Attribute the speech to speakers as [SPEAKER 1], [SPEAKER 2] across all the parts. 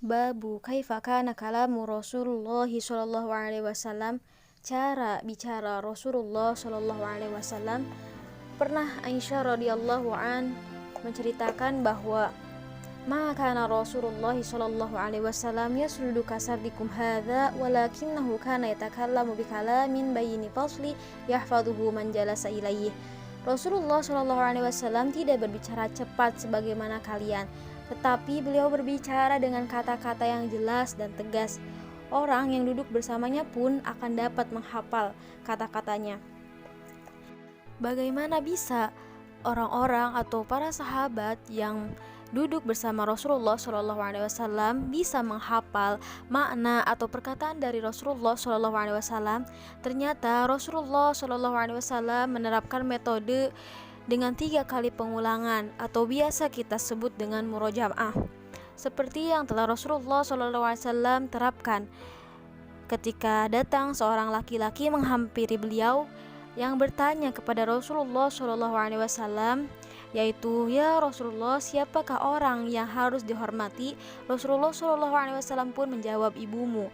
[SPEAKER 1] Babu kaifa kana kalamu Rasulullah sallallahu alaihi wasallam. Cara bicara Rasulullah sallallahu alaihi wasallam. Pernah Aisyah radhiyallahu an menceritakan bahwa kana Rasulullah sallallahu alaihi wasallam yasrudu kasardikum hadza walakinnahu kana yatakallamu bikalamin bayni fasli yahfazuhu man jalasa ilaihi. Rasulullah sallallahu alaihi wasallam tidak berbicara cepat sebagaimana kalian, tetapi beliau berbicara dengan kata-kata yang jelas dan tegas. Orang yang duduk bersamanya pun akan dapat menghafal kata-katanya. Bagaimana bisa orang-orang atau para sahabat yang duduk bersama Rasulullah SAW bisa menghafal makna atau perkataan dari Rasulullah SAW? Ternyata Rasulullah SAW menerapkan metode dengan 3 kali pengulangan atau biasa kita sebut dengan murojaah, seperti yang telah Rasulullah SAW terapkan ketika datang seorang laki-laki menghampiri beliau yang bertanya kepada Rasulullah SAW, yaitu, "Ya Rasulullah, siapakah orang yang harus dihormati?" Rasulullah SAW pun menjawab, "Ibumu."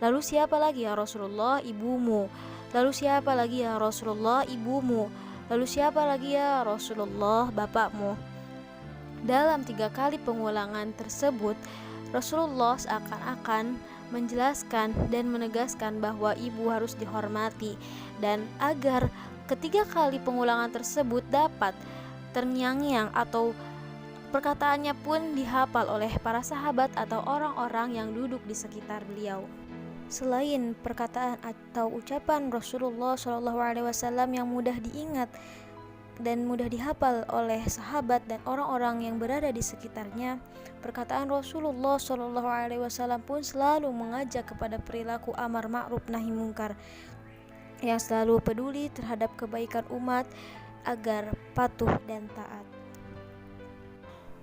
[SPEAKER 1] "Lalu siapa lagi ya Rasulullah?" "Ibumu." "Lalu siapa lagi ya Rasulullah?" "Ibumu." "Lalu siapa lagi ya Rasulullah?" "Bapakmu." Dalam 3 kali pengulangan tersebut, Rasulullah seakan-akan menjelaskan dan menegaskan bahwa ibu harus dihormati, dan agar ketiga kali pengulangan tersebut dapat terngiang-ngiang atau perkataannya pun dihafal oleh para sahabat atau orang-orang yang duduk di sekitar beliau. Selain perkataan atau ucapan Rasulullah SAW yang mudah diingat dan mudah dihafal oleh sahabat dan orang-orang yang berada di sekitarnya, perkataan Rasulullah SAW pun selalu mengajak kepada perilaku amar ma'ruf nahi mungkar, yang selalu peduli terhadap kebaikan umat agar patuh dan taat.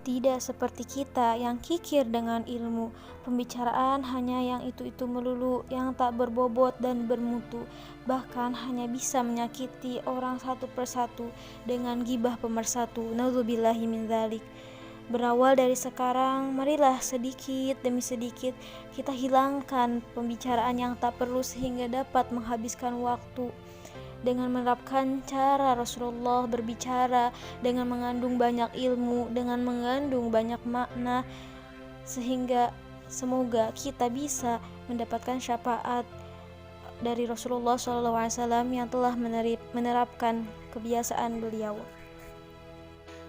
[SPEAKER 1] Tidak seperti kita yang kikir dengan ilmu, pembicaraan hanya yang itu-itu melulu, yang tak berbobot dan bermutu, bahkan hanya bisa menyakiti orang satu persatu dengan gibah pemersatu. Naudzubillahi min dzalik. Berawal dari sekarang, marilah sedikit demi sedikit kita hilangkan pembicaraan yang tak perlu sehingga dapat menghabiskan waktu, dengan menerapkan cara Rasulullah berbicara dengan mengandung banyak ilmu, dengan mengandung banyak makna, sehingga semoga kita bisa mendapatkan syafaat dari Rasulullah SAW yang telah menerapkan kebiasaan beliau.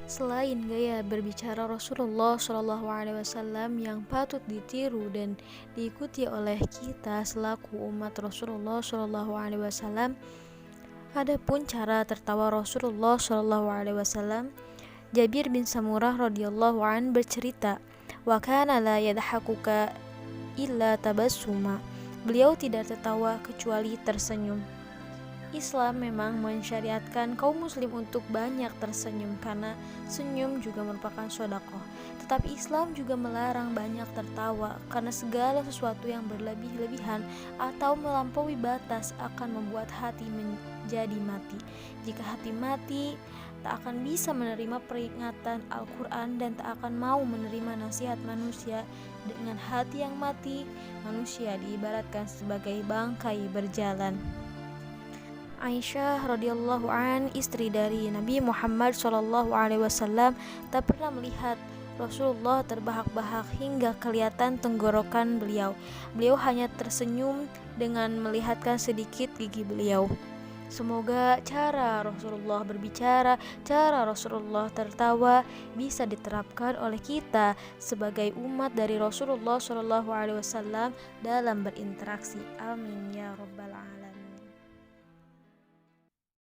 [SPEAKER 1] Selain gaya berbicara Rasulullah SAW yang patut ditiru dan diikuti oleh kita selaku umat Rasulullah SAW, adapun cara tertawa Rasulullah SAW, Jabir bin Samurah radhiyallahu an bercerita, "Wa kana la yadhakuka illa tabassuma." Beliau tidak tertawa kecuali tersenyum. Islam memang mensyariatkan kaum muslim untuk banyak tersenyum karena senyum juga merupakan sedekah. Tetapi Islam juga melarang banyak tertawa karena segala sesuatu yang berlebih-lebihan atau melampaui batas akan membuat hati menjadi mati. Jika hati mati, tak akan bisa menerima peringatan Al-Quran dan tak akan mau menerima nasihat manusia. Dengan hati yang mati, manusia diibaratkan sebagai bangkai berjalan. Aisyah radhiyallahu an, istri dari Nabi Muhammad SAW, tak pernah melihat Rasulullah terbahak-bahak hingga kelihatan tenggorokan beliau. Beliau hanya tersenyum dengan melihatkan sedikit gigi beliau. Semoga cara Rasulullah berbicara, cara Rasulullah tertawa bisa diterapkan oleh kita sebagai umat dari Rasulullah SAW dalam berinteraksi. Amin ya rabbal alamin.